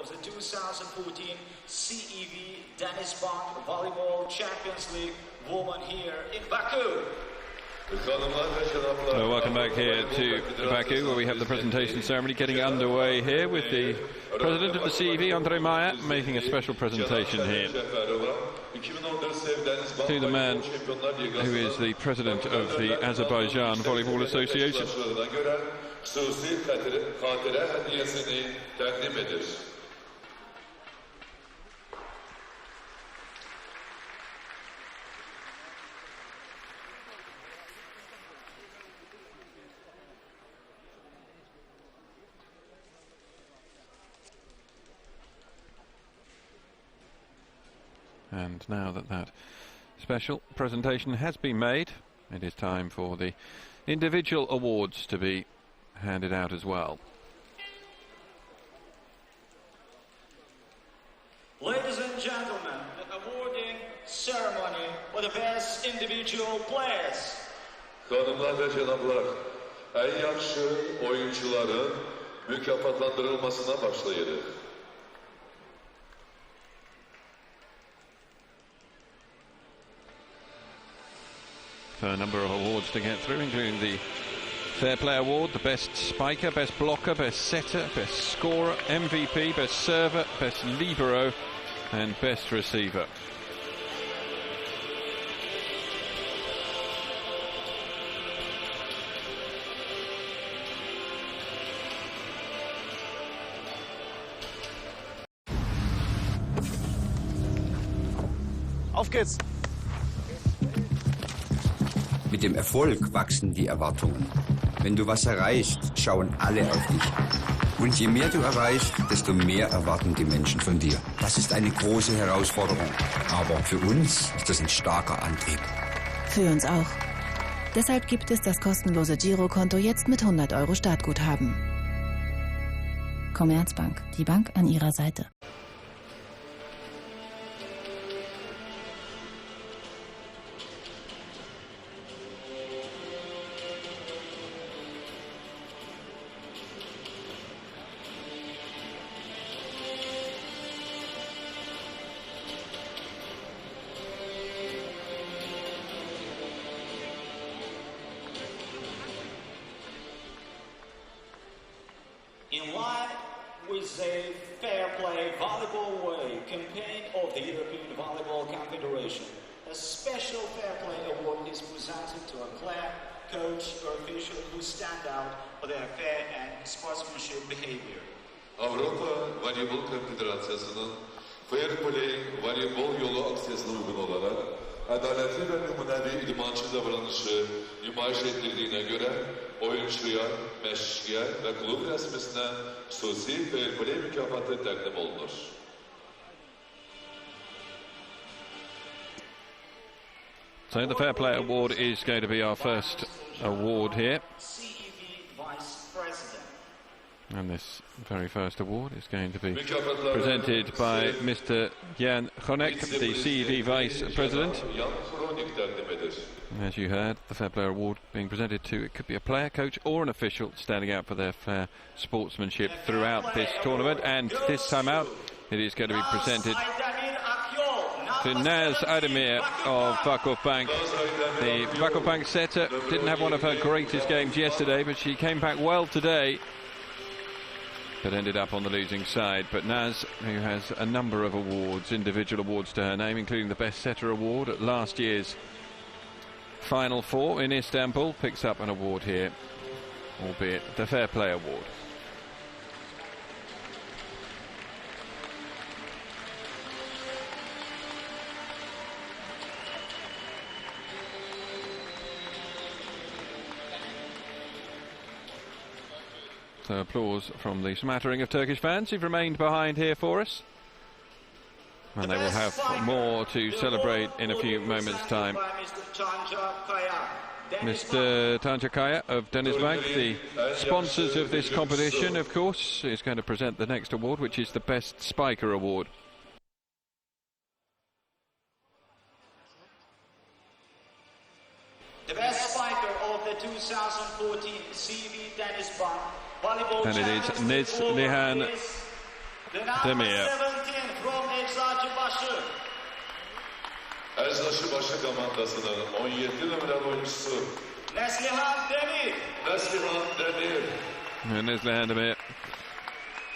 was the 2014 CEV DenizBank Volleyball Champions League Women here in Baku. So welcome back here to Baku, where we have the presentation ceremony getting underway here with the president of the CEV, Andre Maya, making a special presentation here to the man who is the president of the Azerbaijan Volleyball Association. And now that that special presentation has been made, it is time for the individual awards to be handed out as well. Ladies and gentlemen, the awarding ceremony for the best individual players. Hanımlar ve cenaplar, en yakşı oyuncuların mükafatlandırılmasına başlayalım. So a number of awards to get through, including the Fair Play Award, the Best Spiker, Best Blocker, Best Setter, Best Scorer, MVP, Best Server, Best Libero and Best Receiver. Auf geht's! Mit dem Erfolg wachsen die Erwartungen. Wenn du was erreichst, schauen alle auf dich. Und je mehr du erreichst, desto mehr erwarten die Menschen von dir. Das ist eine große Herausforderung. Aber für uns ist das ein starker Antrieb. Für uns auch. Deshalb gibt es das kostenlose Girokonto jetzt mit 100 € Startguthaben. Commerzbank, die Bank an Ihrer Seite. In line with the Fair Play Volleyball Way campaign of the European Volleyball Confederation, a special Fair Play Award is presented to a player, coach or official who stand out for their fair and sportsmanship behavior. Avrupa Voleybol Konfederasyonu'nun Fair Play Voleybol yolu aksiyasına uygun olarak adaletli ve numunevi idmançı davranışı nümayiş ettirdiğine göre oyuncuya, meşkiye ve kulüp resmisine hususi Fair Play mükafatı takdim olunur. So the Fair Play Award is going to be our first award here. CEV Vice President. And this very first award is going to be presented by Mr. Jan Gronek, the CEV Vice President. As you heard, the Fair Play Award being presented to, it could be a player, coach or an official standing out for their fair sportsmanship throughout this tournament. And this time out, it is going to be presented to Naz Ademir of Vakufbank. The Vakufbank setter didn't have one of her greatest games yesterday, but she came back well today, but ended up on the losing side. But Naz, who has a number of awards, individual awards to her name, including the Best Setter Award at last year's Final Four in Istanbul, picks up an award here, albeit the Fair Play Award. So applause from the smattering of Turkish fans who've remained behind here for us. And they will have more to celebrate in a few moments' time. Mr. Tanca Kaya of DenizBank, the sponsors of this competition, of course, is going to present the next award, which is the Best Spiker Award. The best spiker of the 2014 CEV DenizBank Volleyball And it is Champions League Neslihan Demir. Eczacıbaşı komandasının 17 numaralı oyuncusu Neslihan Demir. Neslihan Demir,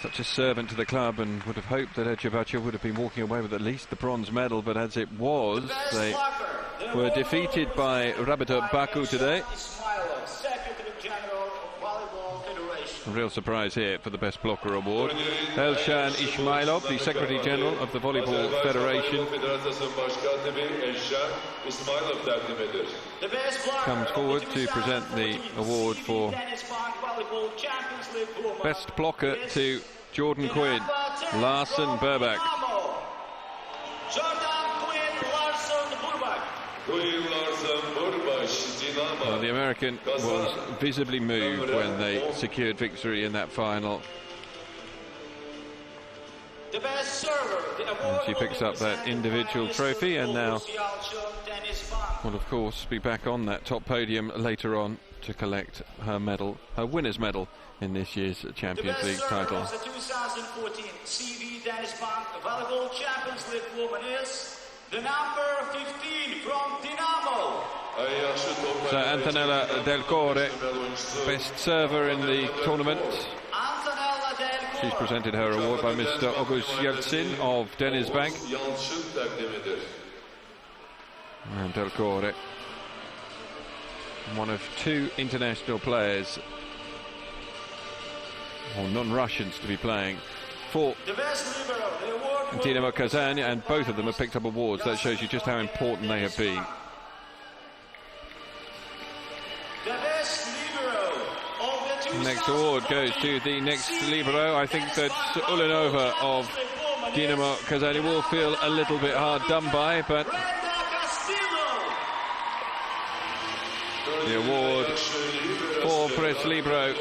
such a servant to the club, and would have hoped that Eczacıbaşı would have been walking away with at least the bronze medal, but as it was, they were defeated by Rabita Baku today. A real surprise here for the Best Blocker Award. Elshan Ismailov, the Secretary General of the Volleyball Federation, comes forward to present the award for Best Blocker to Jordan Quinn, Larsen Burbach. Well, the American was visibly moved when they secured victory in that final. And she picks up that individual trophy, and now will of course be back on that top podium later on to collect her medal, her winner's medal in this year's Champions League title. The 2014 CEV DenizBank Volleyball Champions League woman is the number 15 from Dinamo. So Antonella Del Core, best server in the tournament. She's presented her award by Mr. August Yeltsin of DenizBank. And Del Core, one of two international players, or non-Russians, to be playing for Dinamo Kazan, and both of them have picked up awards. That shows you just how important they have been. Next award goes to the next libero. I think that Ulanova of Dinamo Kazan will feel a little bit hard done by, but the award for Press Libero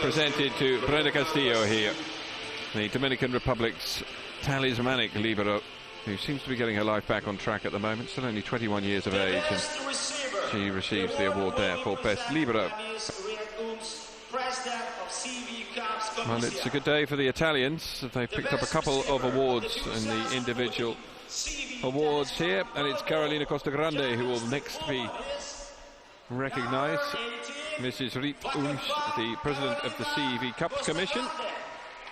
presented to Brenda Castillo here, the Dominican Republic's talismanic libero, who seems to be getting her life back on track at the moment, still only 21 years of age, and she receives the award there for Best Libero. Well, it's a good day for the Italians. They've picked up a couple of awards in the individual awards here, and it's Carolina Costagrande who will next be recognised. Mrs. Riet Ooms, the president of the CEV Cups Commission,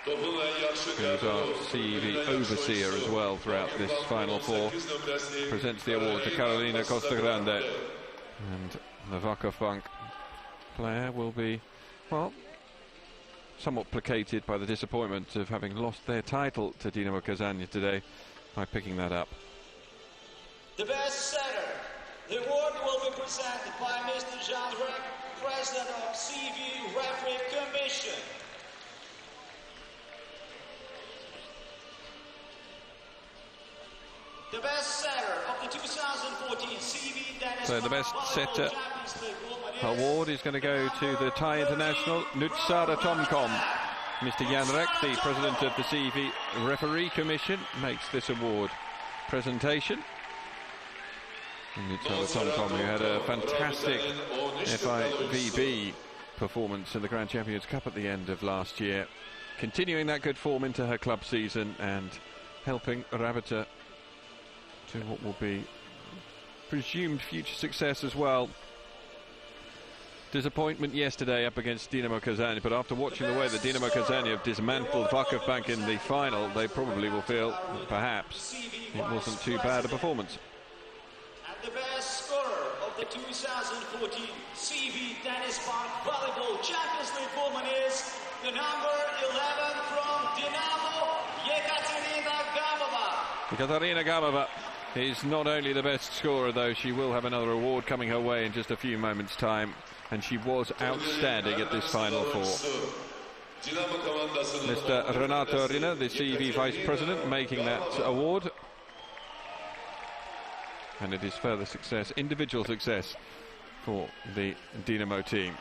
who's our CEV overseer as well throughout this Final Four, presents the award to Carolina Costagrande. And the Vakafbank player will be, well, somewhat placated by the disappointment of having lost their title to Dinamo Kazan today by picking that up. The best setter. The award will be presented by Mr. Jan Rek, President of CEV Referee Commission. The best setter of the 2014 CEV DenizBank. So the best setter award is going to go to the Thai international Nutsara Tomkom. Mr. Jan Rek, the president of the CEV Referee Commission, makes this award presentation. Nutsara Tomkom, who had a fantastic FIVB performance in the Grand Champions Cup at the end of last year, continuing that good form into her club season and helping Rabita to what will be presumed future success as well. Disappointment yesterday up against Dinamo Kazan, but after watching the way that Dinamo Kazan have dismantled Vakafbank in the final, they probably will feel that perhaps it wasn't too bad a performance. And the best scorer of the 2014 CEV DenizBank Volleyball Champions League woman is the number 11 from Dinamo, Yekaterina Gamova. Yekaterina Gamova is not only the best scorer, though she will have another award coming her way in just a few moments' time, and she was outstanding at this Final Four. Mr. Renato Rina, the CEV Vice President, making that award, and it is further success, individual success for the Dinamo team.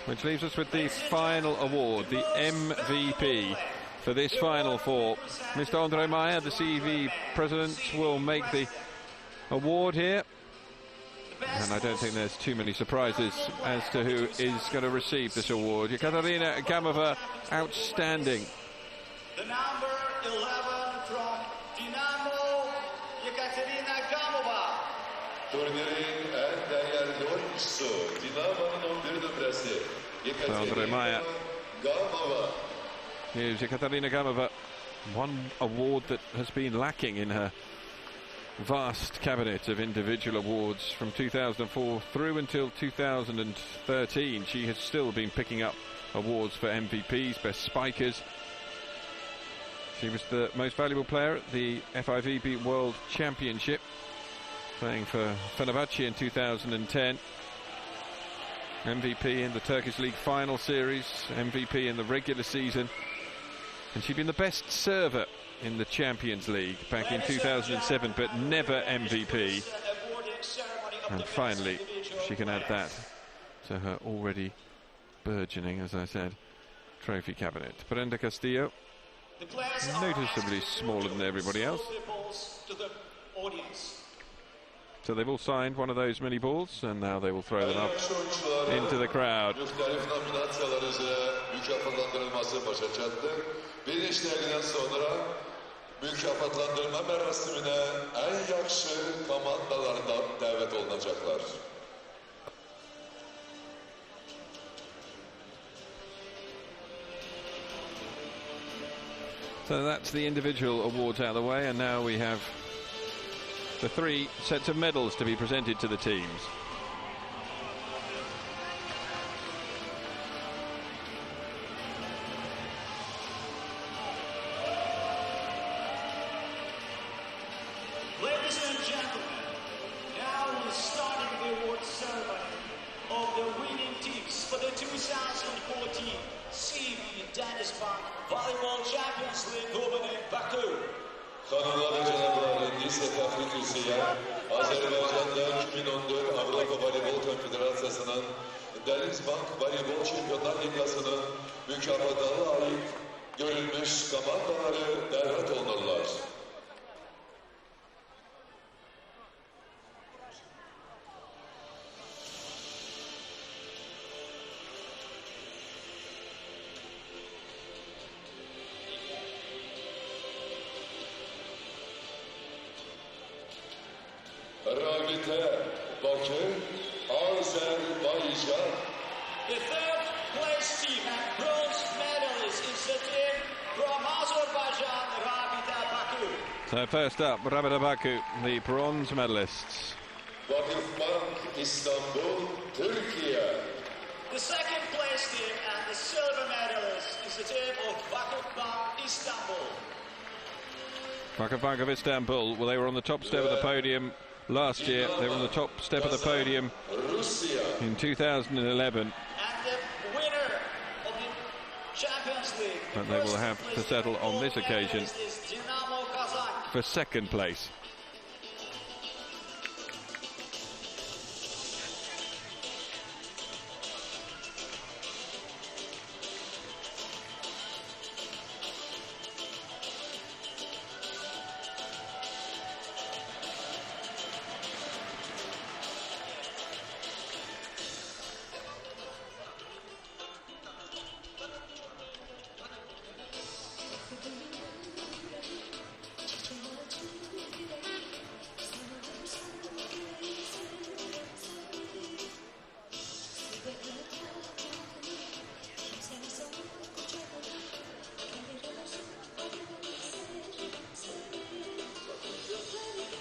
Which leaves us with the final award, the MVP for this Final Four. Mr. Andre Meyer, the CEV president, will make the award here. And I don't think there's too many surprises as to who is going to receive this award. Ekaterina Gamova, outstanding. The number 11 from Dinamo, Ekaterina Gamova. Turnirin en değerli oyuncusu, Dinamo'nun 11 numarası, Ekaterina Gamova. Here's Ekaterina Gamova, one award that has been lacking in her vast cabinet of individual awards from 2004 through until 2013. She has still been picking up awards for MVPs, best spikers. She was the most valuable player at the FIVB World Championship, playing for Fenerbahce in 2010. MVP in the Turkish League final series, MVP in the regular season, and she'd been the best server in the Champions League back in 2007, but never MVP. And finally, she can add that to her already burgeoning, as I said, trophy cabinet. Brenda Castillo, noticeably smaller than everybody else. So they've all signed one of those mini balls, and now they will throw them up into the crowd. Mükafatlandırma merasimine en yakşı komandalardan davet olunacaklar. So that's the individual awards out of the way, and now we have the 3 sets of medals to be presented to the teams. Ladies and gentlemen, now we're starting the award ceremony of the winning teams for the 2014 CEV DenizBank Volleyball Champions League Opening Baku. Hanımlar ve canlarım, lise tafriküsüye Azerbaycan'da 2014 Avrupa Voleybol Konfederasyonu'nun DenizBank Voleybol Şampiyonlar Ligası'nın mükafatına layık görülmüş komandaları davet olunurlar. Rabite, Bakü, Azerbaycan. The third place team and bronze medalist is the team from Azerbaijan, Rabita Baku. So first up, Rabita Baku, the bronze medalists. Vakıfbank İstanbul, Türkiye. The second place team and the silver medalist is the team of Vakıfbank Istanbul. Vakıfbank of Istanbul, well, they were on the top step of the podium last year. They were on the top step of the podium in 2011. And the winner of the Champions League. But they will have to settle on this occasion is Dinamo Kazan. for second place.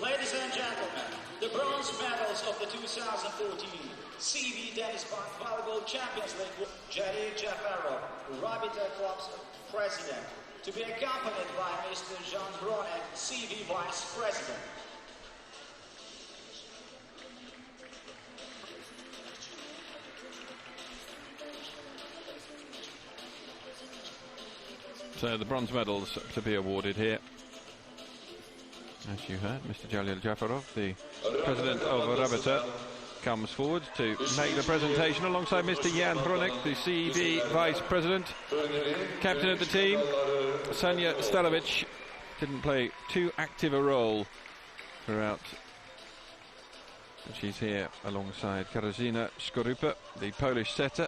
Ladies and gentlemen, the bronze medals of the 2014 CEV DenizBank Volleyball Champions League. Jari Jafarov, Rabita Club's president, to be accompanied by Mr. Jean Bronek, CEV Vice President. So the bronze medals to be awarded here. As you heard, Mr. Jalil Jafarov, the president of Rabita, comes forward to make the presentation alongside Mr. Jan Hronek, the CEV vice president. Captain of the team, Sanja Stalovic, didn't play too active a role throughout And she's here alongside Katarzyna Skorupa, the Polish setter.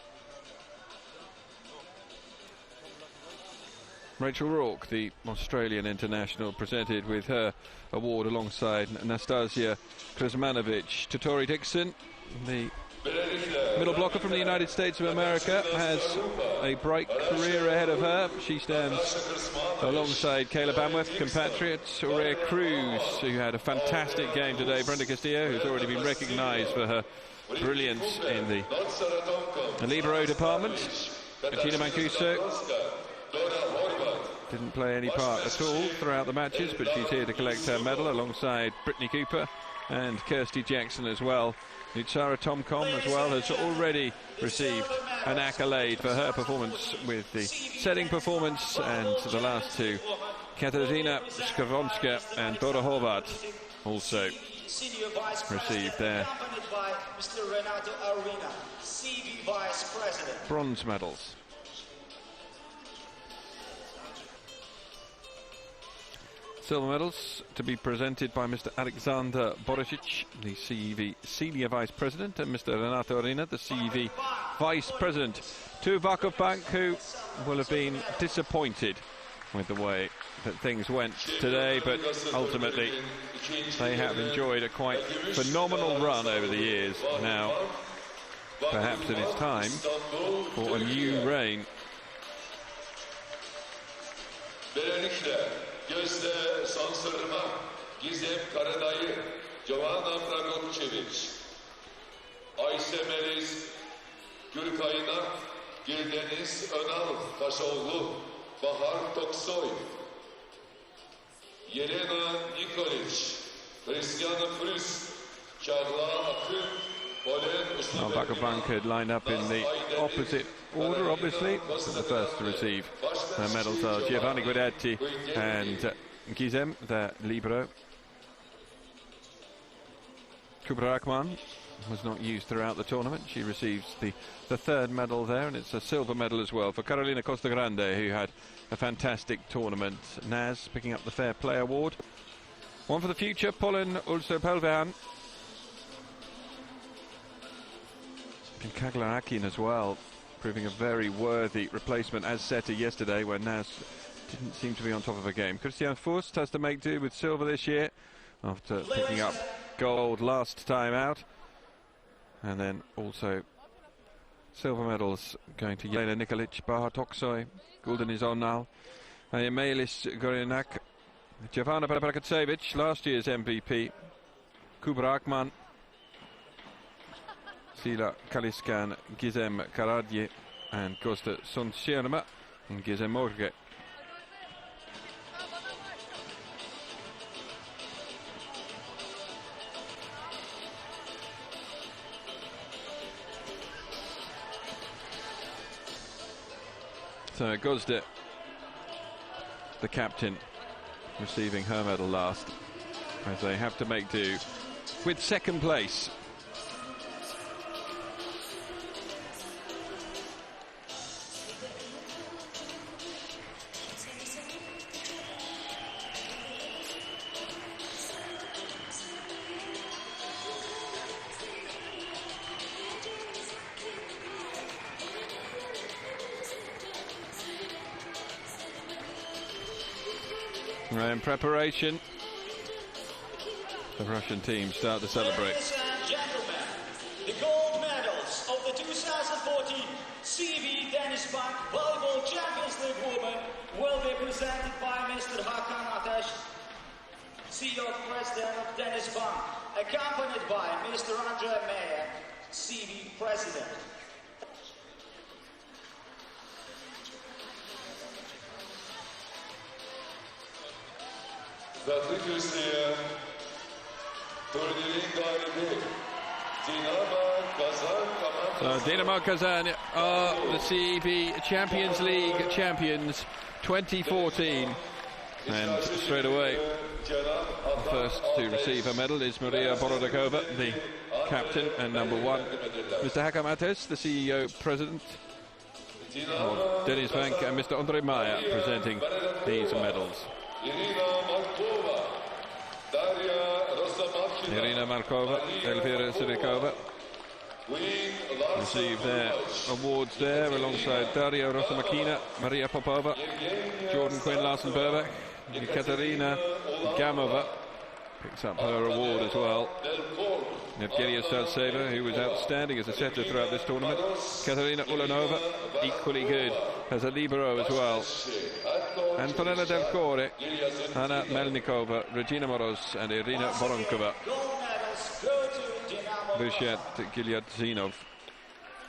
Rachel Rourke, the Australian international, presented with her award alongside Nastasia Kuzmanovic. Totori Dixon, the middle blocker from the United States of America, has a bright career ahead of her. She stands alongside Kayla Bamworth, compatriots, Aurea Cruz, who had a fantastic game today, Brenda Castillo, who's already been recognised for her brilliance in the libero department, Gina Mancuso didn't play any part at all throughout the matches, but she's here to collect her medal alongside Brittany Cooper and Kirsty Jackson as well. Nutsara Tomcom as well has already received an accolade for her performance with the setting performance, and the last two, Katarzyna Skowronska and Dora Horvath, also received their bronze medals. Silver medals to be presented by Mr. Alexander Borisic, the CEV Senior Vice President, and Mr. Renato Arena, the CEV Vice President. Two VakufBank who will have been disappointed with the way that things went today, but ultimately they have enjoyed a quite phenomenal run over the years. Now, perhaps it is time for a new reign. Gözde Sansırma, Gizem Karadayı, Giovanna Pragopcevic, Ayşe Meliz, Gürkaynak, Gildeniz Önal Taşoğlu, Bahar Toksoy, Yelena Nikolic, Hristiana Fris, Çağla Akın, VakufBank had lined up in the opposite order, obviously. So the first to receive her medals are Giovanni Guidetti and Gizem, the libero. Kubra Akman was not used throughout the tournament. She receives the third medal there, and it's a silver medal as well for Carolina Costagrande, who had a fantastic tournament. Naz picking up the Fair Play Award. One for the future, Polin Ulso-Pelvehan. And Kagla Akin as well, proving a very worthy replacement as setter yesterday, where Naz didn't seem to be on top of her game. Christian Fust has to make do with silver this year after picking up gold last time out. And then also silver medals going to Jelena Nikolic, Bahar Toksoy, Gulden Izonal, Emelis Gorinak, Giovanna Prakacevic, last year's MVP, Kubra Akman, Sila Kaliskan, Gizem Karadje and Kosta Sonsierma and Gizem Morge. So Gozde, the captain, receiving her medal last, as they have to make do with second place. In preparation, the Russian team start to celebrate. Ladies and gentlemen, the gold medals of the 2014 CEV DenizBank Volleyball Champions League Women will be presented by Mr. Hakan Atesh, CEO President of DenizBank, accompanied by Mr. Andrei Meyer, CEV President. Zatlı Kürsü'ye turnirin galibi Dinamo Kazan are the CEV Champions League champions 2014, and straight away the first to receive a medal is Maria Borodakova, the captain and number one. Mr. Hakan Atesh, the CEO President of DenizBank, and Mr. Andrei Meyer presenting these medals. Irina Markova, Elvira Sirikova receive their awards there alongside Daria Rosamakina, Maria Popova, Jordan Quinn, Larsen Berbeck, Katerina Gamova picks up her award as well. Evgenia Startseva, who was outstanding as a setter throughout this tournament. Katerina Ulanova, equally good as a libero as well. Antonella Del Core, Anna Melnikova, Regina Moroz and Irina Voronkova. Vyshят Gilyadzinov,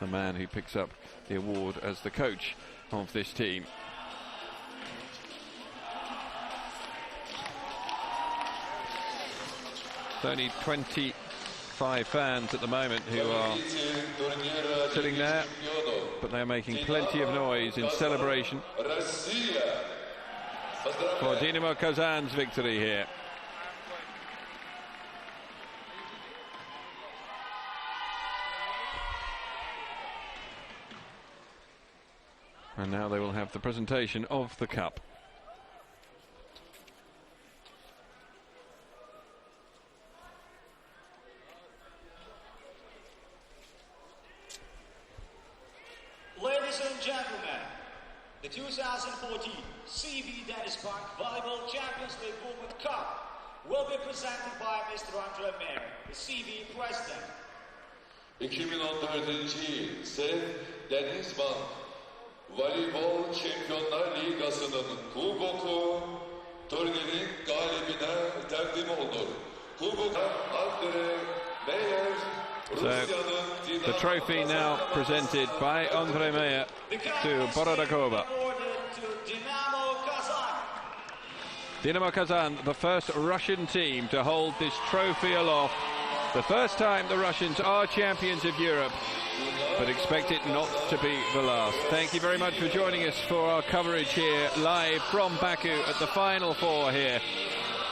the man who picks up the award as the coach of this team. It's only 25 fans at the moment who are sitting there, but they're making plenty of noise in celebration for Dinamo Kazan's victory here. And now they will have the presentation of the cup. Ladies and gentlemen, the 2014 CEV DenizBank Volleyball Champions League Women's Cup will be presented by Mr. Andre Mayer, the CEV President. 2014 yıl CEV DenizBank Voleyball Şampiyonlar Ligası'nın kuboku turnirin galibine takdim oldu. Kubok Andre Mayer. So the trophy now presented by Andre Mayer to Borodakova. Dinamo Kazan, the first Russian team to hold this trophy aloft. The first time the Russians are champions of Europe, but expect it not to be the last. Thank you very much for joining us for our coverage here live from Baku at the Final Four here.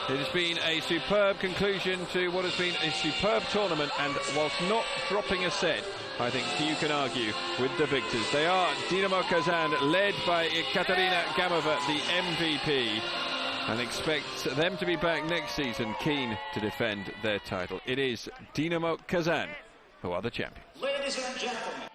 It has been a superb conclusion to what has been a superb tournament, and whilst not dropping a set, I think you can argue with the victors. They are Dinamo Kazan, led by Katerina Gamova, the MVP, and expect them to be back next season, keen to defend their title. It is Dinamo Kazan who are the champions. Ladies and gentlemen.